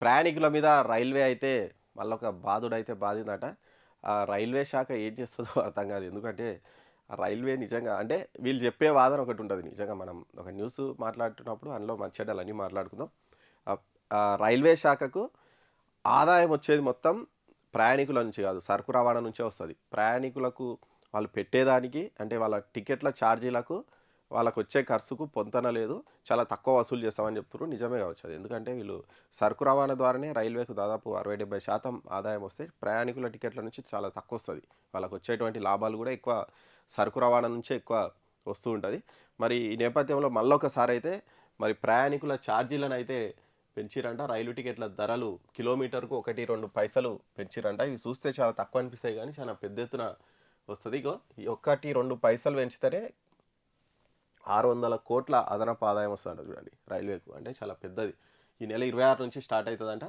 ప్రయాణికుల మీద రైల్వే అయితే మళ్ళొక బాధుడైతే బాధిందట. ఆ రైల్వే శాఖ ఏం చేస్తదో అర్థం కాదు. ఎందుకంటే, ఆ రైల్వే నిజంగా అంటే వీళ్ళు చెప్పే వాదన ఒకటుంటది. నిజంగా మనం ఒక న్యూస్ మాట్లాడుతున్నప్పుడు అందులో మంచి చెడ్డలన్నీ మాట్లాడుకుందాం. ఆహ్, రైల్వే శాఖకు ఆదాయం వచ్చేది మొత్తం ప్రయాణికుల నుంచి కాదు, సరుకు రవాణా నుంచే వస్తది. ప్రయాణికులకు వాళ్ళు పెట్టేదానికి అంటే వాళ్ళ టికెట్ల ఛార్జీలకు వాళ్ళకొచ్చే ఖర్చుకు పొంతన లేదు. చాలా తక్కువ వసూలు చేస్తామని చెప్తుర్రు. నిజమే కావచ్చు అది. ఎందుకంటే వీళ్ళు సరుకు రవాణా ద్వారానే రైల్వేకు దాదాపు 60-70% ఆదాయం వస్తే ప్రయాణికుల టికెట్ల నుంచి చాలా తక్కువొస్తది. వాళ్ళకొచ్చేటువంటి లాభాలు గూడా ఎక్కువ సరుకు రవాణా నుంచే ఎక్కువ వస్తూ ఉంటది. మరి ఈ నేపథ్యంలో మళ్ళొకసారయితే మరి ప్రయాణికుల ఛార్జీలనైతే పెంచిర్రంట. రైలు టికెట్ల ధరలు కిలోమీటర్‌కు 1, 2 పైసలు పెంచిర్రంట. ఇవి చూస్తే చాలా తక్కువ అనిపిస్తాయి గానీ చాలా పెద్ద ఎత్తున వస్తది. ఇగో ఈ 1, 2 పైసలు పెంచితేనే 600,00,00,000 అదనపు ఆదాయం వస్తదంట చూడండి రైల్వేకు. అంటే చాలా పెద్దది. ఈ నెల 26 నుంచి స్టార్ట్ అయితదంట.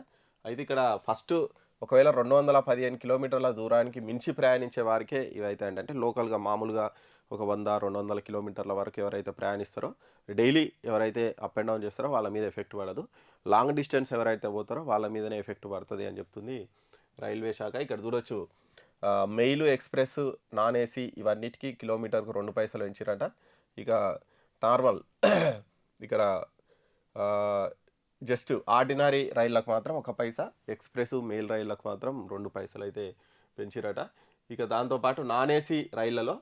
అయితే ఇక్కడ ఫస్టు ఒకవేళ 215 కిలోమీటర్ల దూరానికి మించి ప్రయాణించే వారికే ఇవైతాయంట. అంటే లోకల్‌గా మామూలుగా ఒక 100, 200 కిలోమీటర్ల వరకు ఎవరైతే ప్రయాణిస్తారో, డైలీ ఎవరైతే అప్ అండ్ డౌన్ చేస్తారో వాళ్ళ మీద ఎఫెక్ట్ పడదు. లాంగ్ డిస్టెన్స్ ఎవరైతే పోతారో వాళ్ళ మీదనే ఎఫెక్ట్ పడతది అని చెప్తుంది రైల్వే శాఖ. ఇక్కడ చూడొచ్చు మెయిలు, ఎక్స్‌ప్రెస్, నాన్ ఏసీ ఇవన్నిటికి కిలోమీటర్‌కు 2 పైసలు పెంచిర్రంట. ఇక నార్మల్ ఇక్కడ ఆహ్, జస్ట్ ఆర్డినరీ రైళ్ళకు మాత్రం 1 పైసా, ఎక్స్‌ప్రెస్, మెయిల్ రైళ్ళకు మాత్రం 2 పైసలైతే పెంచిర్రట. ఇక దాంతో పాటు నాన్ ఏసీ రైళ్ళలో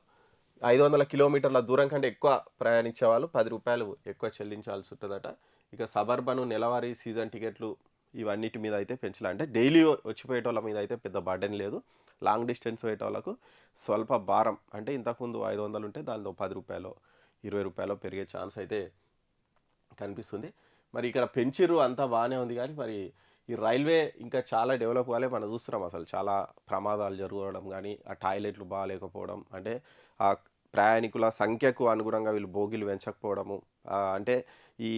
500 కిలోమీటర్ల దూరం కంటే ఎక్కువ ప్రయాణించే వాళ్ళు రూ. 10 ఎక్కువ చెల్లించాల్సి ఉంటదట. ఇక సబర్బను నెలవారీ సీజన్ టికెట్లు ఇవన్నిటి మీద అయితే పెంచలే. అంటే డైలీ వచ్చిపోయేటోళ్ళ మీద అయితే పెద్ద బర్డెన్ లేదు. లాంగ్ డిస్టెన్స్ పోయేటోళ్ళకు స్వల్ప భారం. అంటే ఇంతకుముందు 500 ఉంటే దానిలో రూ. 10, రూ. 20 పెరిగే ఛాన్స్ అయితే కనిపిస్తుంది. మరి ఇక్కడ పెంచిర్రు అంతా బానే ఉంది గానీ, మరి ఈ రైల్వే ఇంకా చాలా డెవలప్ కాలే. మనం చూస్తున్నాం అసలు చాలా ప్రమాదాలు జరగడం గానీ, ఆ టాయిలెట్లు బాలేకపోవడం, అంటే ప్రయాణికుల సంఖ్యకు అనుగుణంగా వీళ్ళు బోగీలు పెంచకపోవడము. అంటే ఈ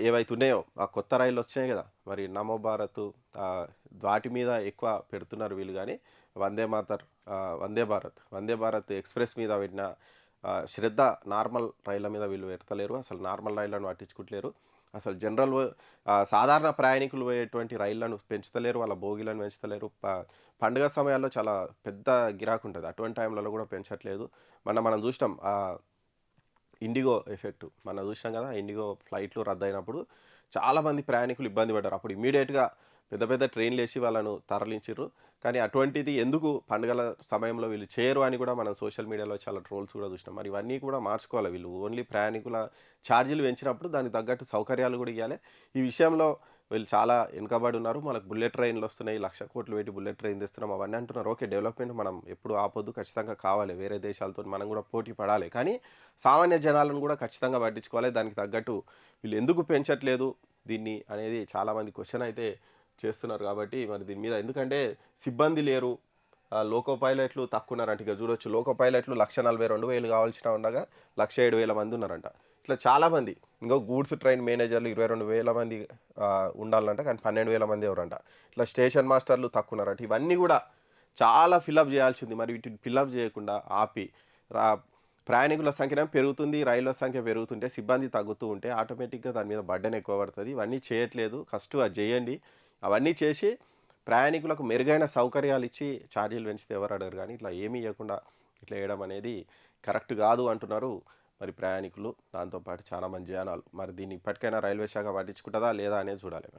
ఏవైతే ఉన్నాయో ఆ కొత్త రైళ్ళొచ్చినాయి గదా! మరి నమో భారత్ వాటి మీద ఎక్కువ పెడుతున్నారు వీళ్ళు గానీ, వందే మాతర్ వందే భారత్ ఎక్స్‌ప్రెస్ మీద పెట్టిన శ్రద్ధ నార్మల్ రైళ్ళ మీద వీళ్ళు పెడతలేరు. అసలు నార్మల్ రైళ్ళను పట్టించుకుంటలేరు. అసలు సాధారణ ప్రయాణికులు పోయేటువంటి రైళ్ళను పెంచుతలేరు. వాళ్ళ బోగీలను పెంచుతలేరు. పండుగ సమయాల్లో చాలా పెద్ద గిరాకుంటది. అటువంటి టైంలలో గూడా పెంచట్లేదు. మనం జూసినాం ఇండిగో ఎఫెక్ట్. మనం జూసినాం గదా! ఇండిగో ఫ్లైట్‌లు రద్దయినప్పుడు చాలామంది ప్రయాణికులు ఇబ్బంది పడ్డారు. అప్పుడు ఇమ్మీడియేట్‌గా పెద్ద పెద్ద ట్రైన్‌లేసి వాళ్ళను తరలించిర్రు. కానీ అటువంటిది ఎందుకు పండుగల సమయంలో వీళ్ళు చేయరు అని కూడా మనం సోషల్ మీడియాలో చాలా ట్రోల్స్ కూడా చూసినాం. మరి ఇవన్నీ కూడా మార్చుకోవాలి వీళ్ళు. ఓన్లీ ప్రయాణికుల ఛార్జీలు పెంచినప్పుడు దానికి తగ్గట్టు సౌకర్యాలు కూడా ఇయ్యాలే. ఈ విషయంలో వీళ్ళు చాలా వెనుకబడి ఉన్నారు. మనకు బుల్లెట్ ట్రైన్‌లొస్తున్నాయి. 1,00,00,000 పెట్టి బుల్లెట్ ట్రైన్ తెస్తున్నాం అవన్నీ అంటున్నారు. ఓకే. డెవలప్‌మెంట్ మనం ఎప్పుడు ఆపొద్దు. ఖచ్చితంగా కావాలి. వేరే దేశాలతోని మనం కూడా పోటీ పడాలి. కానీ సామాన్య జనాలను కూడా ఖచ్చితంగా పట్టించుకోవాలి. దానికి తగ్గట్టు వీళ్ళు ఎందుకు పెంచట్లేదు దీన్ని అనేది చాలామంది క్వెషన్ అయితే చేస్తున్నారు కాబట్టి మరి దీని మీద ఎందుకంటే సిబ్బంది లేరు. లోకో పైలట్లు తక్కువున్నారంట. ఇక చూడొచ్చు లోకో పైలట్లు 1,42,000 కావాల్సిన ఉండగా 1,07,000 మంది ఉన్నారంట. ఇట్లా చాలామంది ఇంకో గూడ్స్ ట్రైన్ మేనేజర్లు 22,000 మంది ఉండాలంట. కానీ 12,000 మంది ఎవరంట. ఇట్లా స్టేషన్ మాస్టర్లు తక్కువున్నారంట. ఇవన్నీ కూడా చాలా ఫిలప్ చేయాల్సింది. మరి వీటిని ఫిలప్ చేయకుండా ఆపి రా ప్రయాణికుల సంఖ్యనేమో పెరుగుతుంది. రైళ్ల సంఖ్య పెరుగుతుంటే సిబ్బంది తగ్గుతూ ఉంటే ఆటోమేటిక్‌గా దాని మీద బర్డెన్ ఎక్కువ పడతది. ఇవన్నీ చేయట్లేదు. ఫస్ట్ అది చేయండి. అవన్నీ చేసి ప్రయాణికులకు మెరుగైన సౌకర్యాలిచ్చి ఛార్జీలు పెంచితే ఎవరు అడగరు గానీ, ఇట్లా ఏమీ ఇయ్యకుండా ఇట్లా చేయడం అనేది కరెక్ట్ గాదు అంటున్నారు మరి ప్రయాణికులు. దాంతో పాటు చాలా మంది జనాలు. మరి దీన్ని ఇప్పటికైనా రైల్వే శాఖ పట్టించుకుంటదా లేదా అనేది చూడాలి మరి.